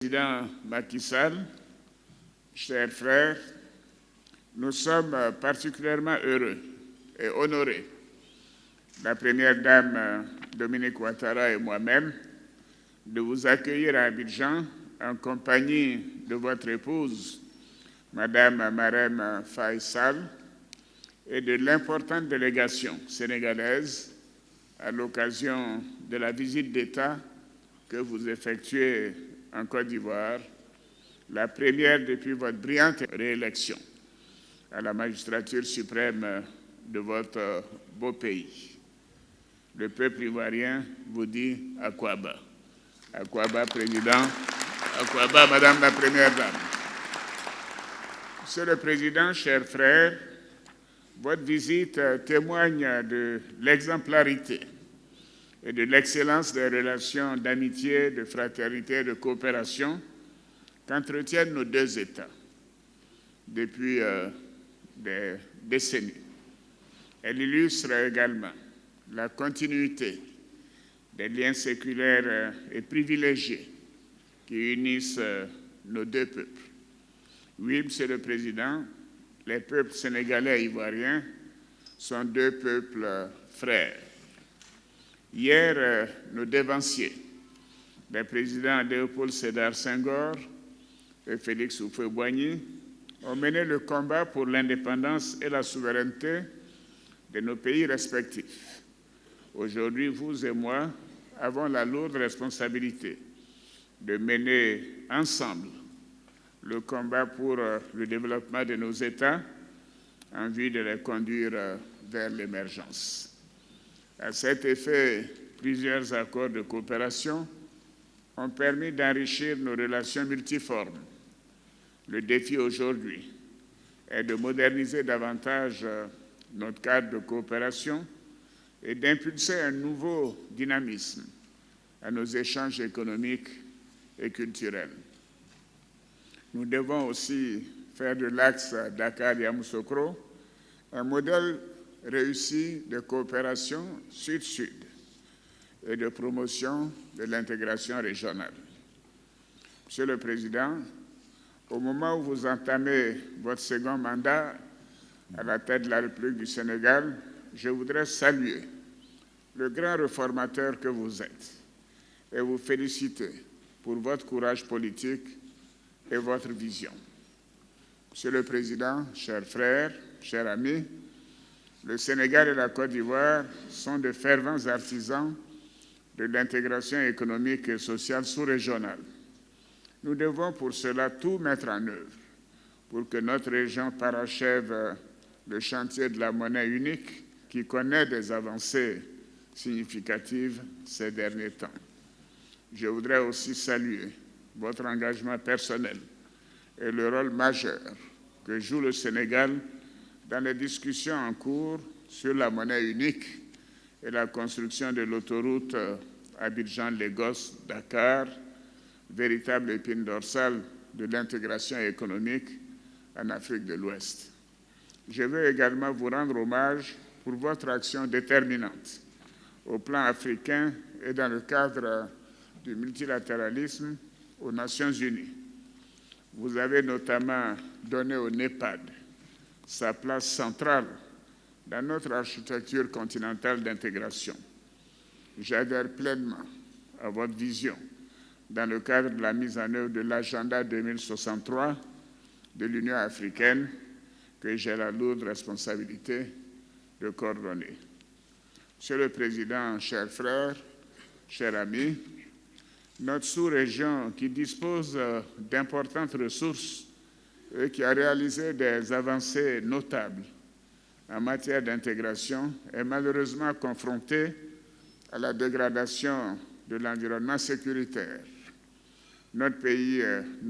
Président Macky Sall, chers frères, nous sommes particulièrement heureux et honorés, la Première Dame Dominique Ouattara et moi-même, de vous accueillir à Abidjan en compagnie de votre épouse, Madame Marème Faye Sall, et de l'importante délégation sénégalaise à l'occasion de la visite d'État que vous effectuez en Côte d'Ivoire, la première depuis votre brillante réélection à la magistrature suprême de votre beau pays. Le peuple ivoirien vous dit Akwaba. Akwaba, Président. Akwaba, Madame la Première Dame. Monsieur le Président, chers frères, votre visite témoigne de l'exemplarité et de l'excellence des relations d'amitié, de fraternité et de coopération qu'entretiennent nos deux États depuis des décennies. Elle illustre également la continuité des liens séculaires et privilégiés qui unissent nos deux peuples. Oui, Monsieur le Président, les peuples sénégalais et ivoiriens sont deux peuples frères. Hier, nos dévanciers, les présidents Léopold Sédar Senghor et Félix Houphouët-Boigny, ont mené le combat pour l'indépendance et la souveraineté de nos pays respectifs. Aujourd'hui, vous et moi avons la lourde responsabilité de mener ensemble le combat pour le développement de nos États en vue de les conduire vers l'émergence. À cet effet, plusieurs accords de coopération ont permis d'enrichir nos relations multiformes. Le défi aujourd'hui est de moderniser davantage notre cadre de coopération et d'impulser un nouveau dynamisme à nos échanges économiques et culturels. Nous devons aussi faire de l'axe Dakar-Yamoussoukro un modèle réussi de coopération sud-sud et de promotion de l'intégration régionale. Monsieur le Président, au moment où vous entamez votre second mandat à la tête de la République du Sénégal, je voudrais saluer le grand réformateur que vous êtes et vous féliciter pour votre courage politique et votre vision. Monsieur le Président, chers frères, chers amis, le Sénégal et la Côte d'Ivoire sont de fervents artisans de l'intégration économique et sociale sous-régionale. Nous devons pour cela tout mettre en œuvre pour que notre région parachève le chantier de la monnaie unique qui connaît des avancées significatives ces derniers temps. Je voudrais aussi saluer votre engagement personnel et le rôle majeur que joue le Sénégal dans les discussions en cours sur la monnaie unique et la construction de l'autoroute Abidjan-Lagos-Dakar, véritable épine dorsale de l'intégration économique en Afrique de l'Ouest. Je veux également vous rendre hommage pour votre action déterminante au plan africain et dans le cadre du multilatéralisme aux Nations Unies. Vous avez notamment donné au NEPAD sa place centrale dans notre architecture continentale d'intégration. J'adhère pleinement à votre vision dans le cadre de la mise en œuvre de l'agenda 2063 de l'Union africaine que j'ai la lourde responsabilité de coordonner. Monsieur le Président, chers frères, chers amis, notre sous-région qui dispose d'importantes ressources et qui a réalisé des avancées notables en matière d'intégration est malheureusement confrontée à la dégradation de l'environnement sécuritaire. Nos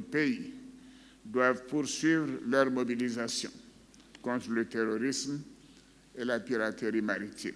pays doivent poursuivre leur mobilisation contre le terrorisme et la piraterie maritime.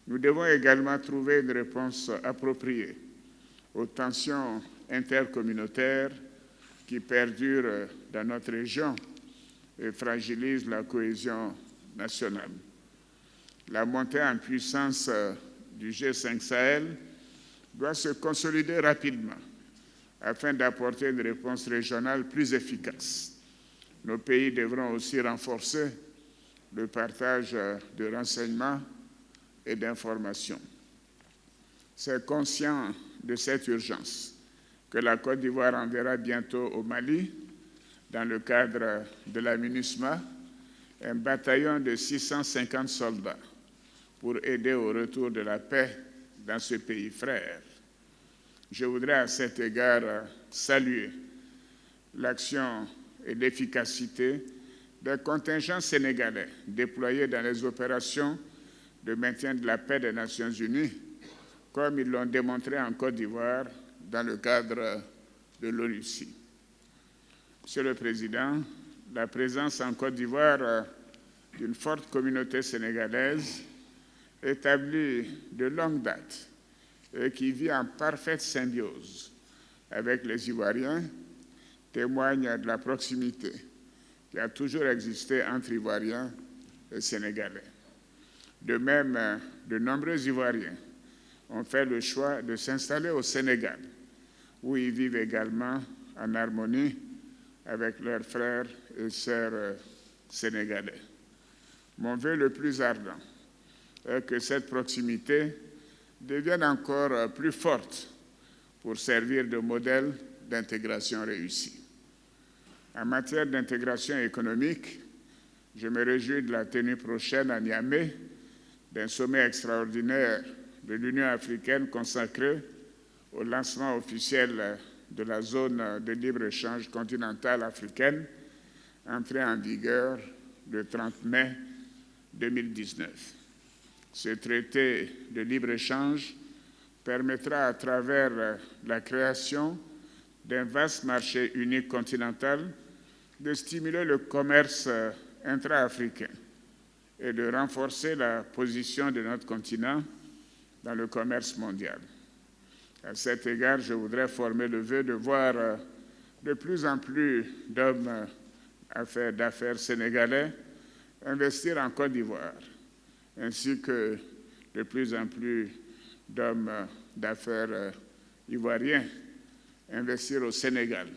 Nous devons également trouver une réponse appropriée aux tensions intercommunautaires qui perdurent dans notre région et fragilisent la cohésion nationale. La montée en puissance du G5 Sahel doit se consolider rapidement afin d'apporter une réponse régionale plus efficace. Nos pays devront aussi renforcer le partage de renseignements et d'informations. C'est conscient de cette urgence que la Côte d'Ivoire enverra bientôt au Mali, dans le cadre de la MINUSMA, un bataillon de 650 soldats pour aider au retour de la paix dans ce pays frère. Je voudrais à cet égard saluer l'action et l'efficacité des contingents sénégalais déployés dans les opérations de maintien de la paix des Nations Unies, comme ils l'ont démontré en Côte d'Ivoire dans le cadre de l'ONUCI. Monsieur le Président, la présence en Côte d'Ivoire d'une forte communauté sénégalaise établie de longue date et qui vit en parfaite symbiose avec les Ivoiriens témoigne de la proximité qui a toujours existé entre Ivoiriens et Sénégalais. De même, de nombreux Ivoiriens ont fait le choix de s'installer au Sénégal, où ils vivent également en harmonie avec leurs frères et sœurs sénégalais. Mon vœu le plus ardent est que cette proximité devienne encore plus forte pour servir de modèle d'intégration réussie. En matière d'intégration économique, je me réjouis de la tenue prochaine à Niamey d'un sommet extraordinaire de l'Union africaine consacré au lancement officiel de la zone de libre-échange continentale africaine, entrée en vigueur le 30 mai 2019. Ce traité de libre-échange permettra, à travers la création d'un vaste marché unique continental, de stimuler le commerce intra-africain et de renforcer la position de notre continent dans le commerce mondial. À cet égard, je voudrais former le vœu de voir de plus en plus d'hommes d'affaires sénégalais investir en Côte d'Ivoire, ainsi que de plus en plus d'hommes d'affaires ivoiriens investir au Sénégal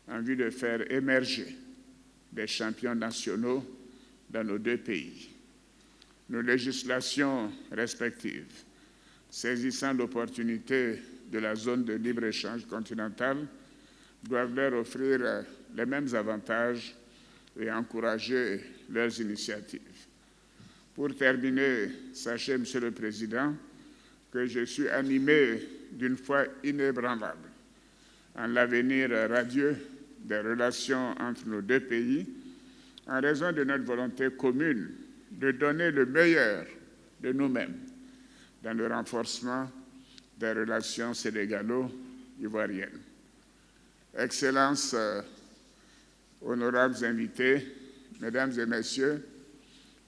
en vue de faire émerger des champions nationaux dans nos deux pays. Nos législations respectives, saisissant l'opportunité de la zone de libre-échange continentale, doivent leur offrir les mêmes avantages et encourager leurs initiatives. Pour terminer, sachez, Monsieur le Président, que je suis animé d'une foi inébranlable en l'avenir radieux des relations entre nos deux pays, en raison de notre volonté commune de donner le meilleur de nous-mêmes dans le renforcement des relations sénégalo-ivoiriennes. Excellences, honorables invités, Mesdames et Messieurs,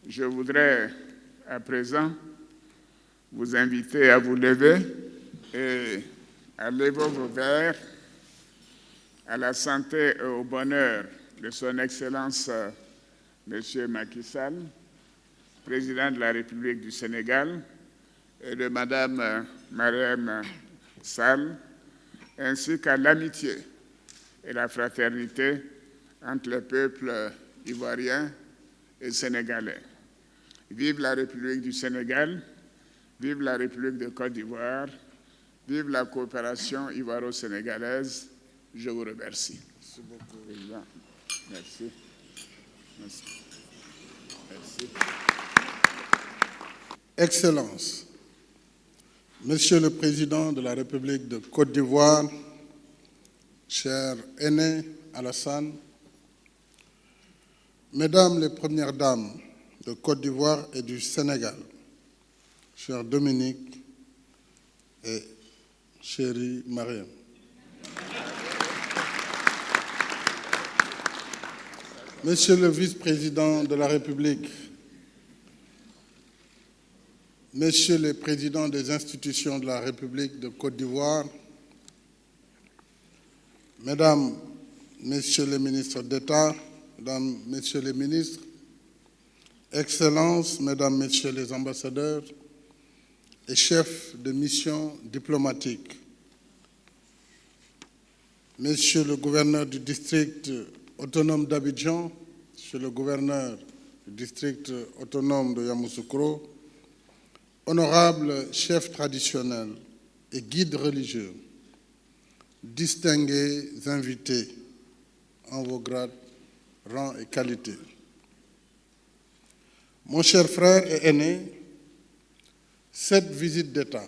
je voudrais à présent vous inviter à vous lever et à lever vos verres à la santé et au bonheur de Son Excellence M. Macky Sall, président de la République du Sénégal, et de Madame Marième Sall, ainsi qu'à l'amitié et la fraternité entre les peuples ivoiriens et sénégalais. Vive la République du Sénégal, vive la République de Côte d'Ivoire, vive la coopération ivoiro-sénégalaise. Je vous remercie. Merci beaucoup, Président. Merci. Merci. Merci. Excellences, Monsieur le Président de la République de Côte d'Ivoire, cher Aîné Alassane, Mesdames les Premières Dames de Côte d'Ivoire et du Sénégal, cher Dominique et chérie Mariam, Monsieur le Vice-président de la République, Messieurs les présidents des institutions de la République de Côte d'Ivoire, Mesdames, Messieurs les ministres d'État, Mesdames, Messieurs les ministres, Excellences, Mesdames, Messieurs les ambassadeurs et chefs de mission diplomatique, Monsieur le gouverneur du district autonome d'Abidjan, Monsieur le gouverneur du district autonome de Yamoussoukro, honorables chefs traditionnels et guides religieux, distingués invités en vos grades, rangs et qualités. Mon cher frère et aîné, cette visite d'État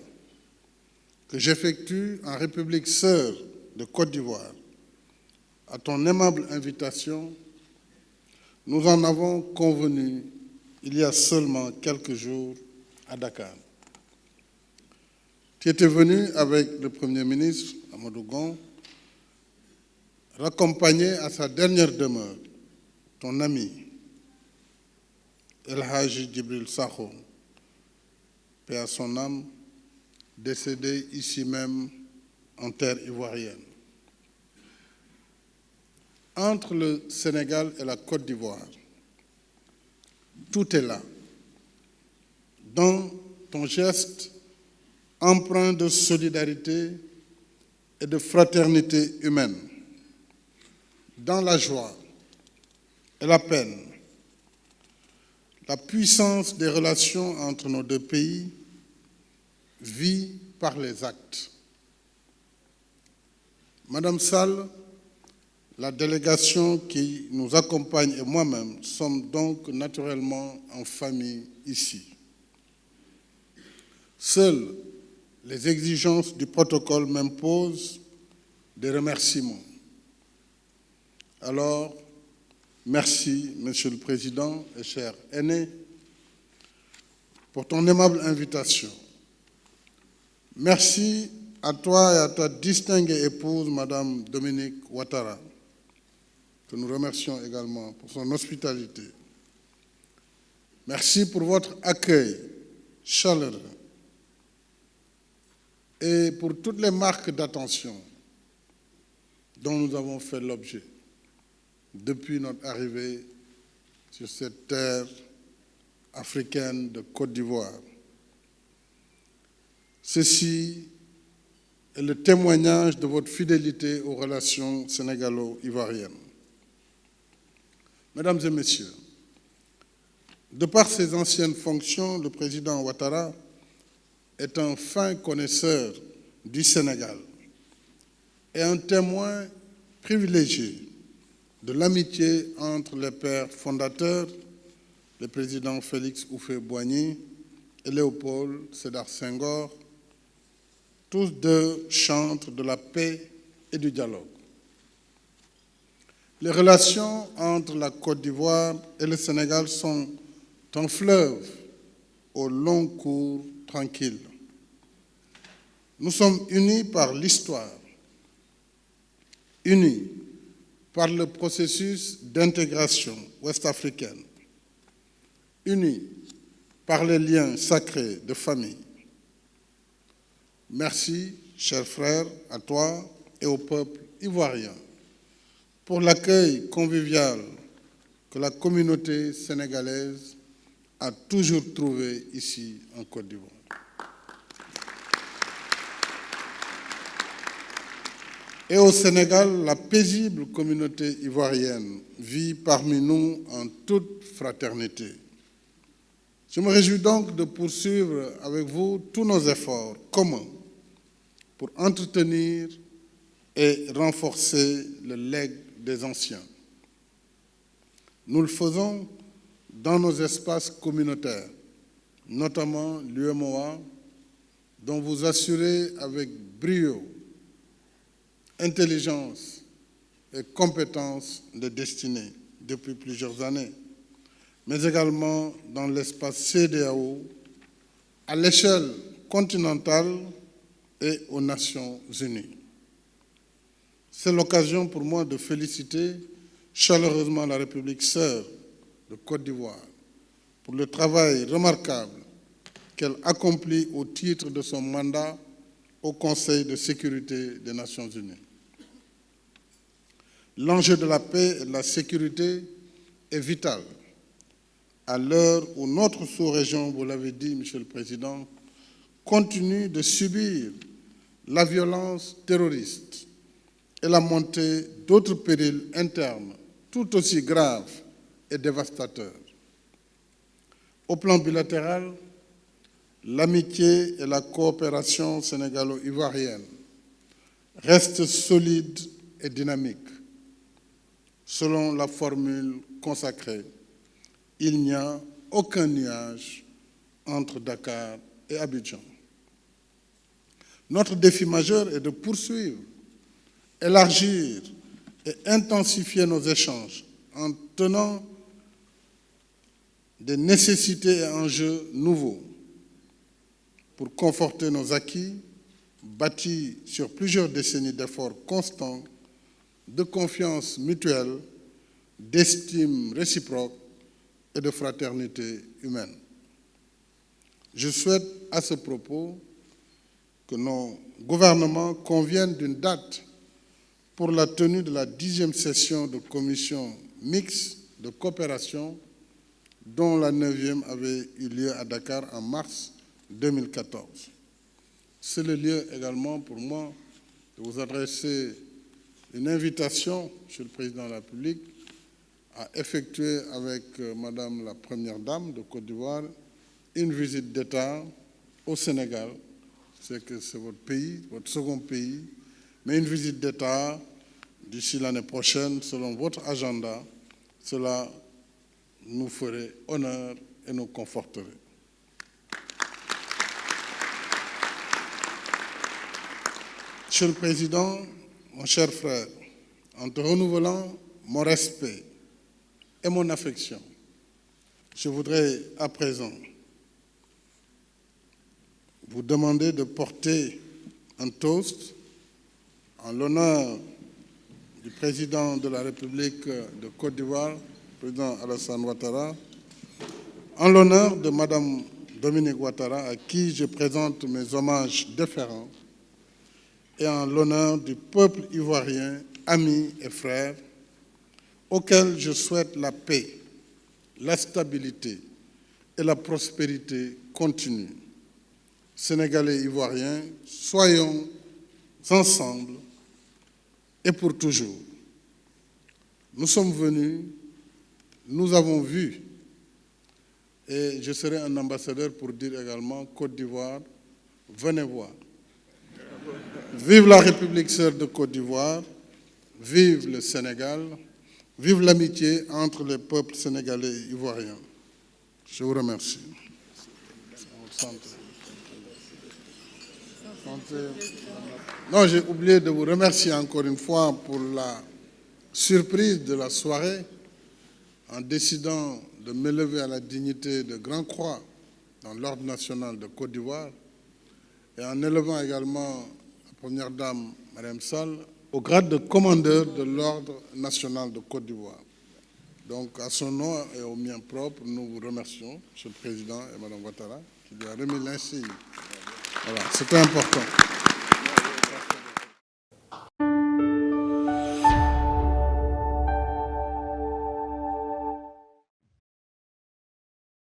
que j'effectue en République sœur de Côte d'Ivoire, à ton aimable invitation, nous en avons convenu il y a seulement quelques jours à Dakar. Tu étais venu avec le Premier ministre, Amadou Gon, raccompagné à sa dernière demeure, ton ami, El Hadji Djibril Sakho, paix à son âme, décédé ici même en terre ivoirienne. Entre le Sénégal et la Côte d'Ivoire, tout est là. Dans ton geste empreint de solidarité et de fraternité humaine, dans la joie et la peine, la puissance des relations entre nos deux pays vit par les actes. Madame Sall, la délégation qui nous accompagne et moi-même sommes donc naturellement en famille ici. Seules les exigences du protocole m'imposent des remerciements. Alors, merci, Monsieur le Président et cher aîné, pour ton aimable invitation. Merci à toi et à ta distinguée épouse, Madame Dominique Ouattara, que nous remercions également pour son hospitalité. Merci pour votre accueil chaleureux et pour toutes les marques d'attention dont nous avons fait l'objet depuis notre arrivée sur cette terre africaine de Côte d'Ivoire. Ceci est le témoignage de votre fidélité aux relations sénégalo-ivoiriennes. Mesdames et messieurs, de par ses anciennes fonctions, le président Ouattara est un fin connaisseur du Sénégal et un témoin privilégié de l'amitié entre les pères fondateurs, les présidents Félix Houphouët-Boigny et Léopold Sédar Senghor, tous deux chantres de la paix et du dialogue. Les relations entre la Côte d'Ivoire et le Sénégal sont un fleuve au long cours tranquille. Nous sommes unis par l'histoire, unis par le processus d'intégration ouest-africaine, unis par les liens sacrés de famille. Merci, chers frères, à toi et au peuple ivoirien pour l'accueil convivial que la communauté sénégalaise a toujours trouvé ici en Côte d'Ivoire. Et au Sénégal, la paisible communauté ivoirienne vit parmi nous en toute fraternité. Je me réjouis donc de poursuivre avec vous tous nos efforts communs pour entretenir et renforcer le legs des anciens. Nous le faisons dans nos espaces communautaires, notamment l'UMOA, dont vous assurez avec brio, intelligence et compétence de destinée depuis plusieurs années, mais également dans l'espace CEDEAO, à l'échelle continentale et aux Nations Unies. C'est l'occasion pour moi de féliciter chaleureusement la République sœur de Côte d'Ivoire pour le travail remarquable qu'elle accomplit au titre de son mandat au Conseil de sécurité des Nations Unies. L'enjeu de la paix et de la sécurité est vital à l'heure où notre sous-région, vous l'avez dit, Monsieur le Président, continue de subir la violence terroriste et la montée d'autres périls internes tout aussi graves et dévastateurs. Au plan bilatéral, l'amitié et la coopération sénégalo-ivoirienne restent solides et dynamiques. Selon la formule consacrée, il n'y a aucun nuage entre Dakar et Abidjan. Notre défi majeur est de poursuivre, élargir et intensifier nos échanges en tenant des nécessités et enjeux nouveaux pour conforter nos acquis, bâtis sur plusieurs décennies d'efforts constants, de confiance mutuelle, d'estime réciproque et de fraternité humaine. Je souhaite à ce propos que nos gouvernements conviennent d'une date pour la tenue de la 10e session de commission mixte de coopération dont la 9e avait eu lieu à Dakar en mars 2014. C'est le lieu également pour moi de vous adresser une invitation, Monsieur le Président de la République, à effectuer avec Madame la Première Dame de Côte d'Ivoire une visite d'État au Sénégal. C'est que c'est votre pays, votre second pays, mais une visite d'État d'ici l'année prochaine, selon votre agenda, cela nous ferait honneur et nous conforterait. Monsieur le Président, mon cher frère, en te renouvelant mon respect et mon affection, je voudrais à présent vous demander de porter un toast en l'honneur du président de la République de Côte d'Ivoire, le président Alassane Ouattara, en l'honneur de Madame Dominique Ouattara, à qui je présente mes hommages déférents, et en l'honneur du peuple ivoirien, amis et frères, auquel je souhaite la paix, la stabilité et la prospérité continue. Sénégalais ivoiriens, soyons ensemble et pour toujours. Nous sommes venus, nous avons vu, et je serai un ambassadeur pour dire également Côte d'Ivoire, venez voir. Vive la République sœur de Côte d'Ivoire, vive le Sénégal, vive l'amitié entre les peuples sénégalais et ivoiriens. Je vous remercie. Non, j'ai oublié de vous remercier encore une fois pour la surprise de la soirée en décidant de m'élever à la dignité de Grand Croix dans l'Ordre national de Côte d'Ivoire et en élevant également la Première Dame, Mariam Sall, au grade de commandeur de l'Ordre national de Côte d'Ivoire. Donc, à son nom et au mien propre, nous vous remercions, Monsieur le Président et Madame Ouattara, qui lui a remis l'insigne. Voilà, c'était important.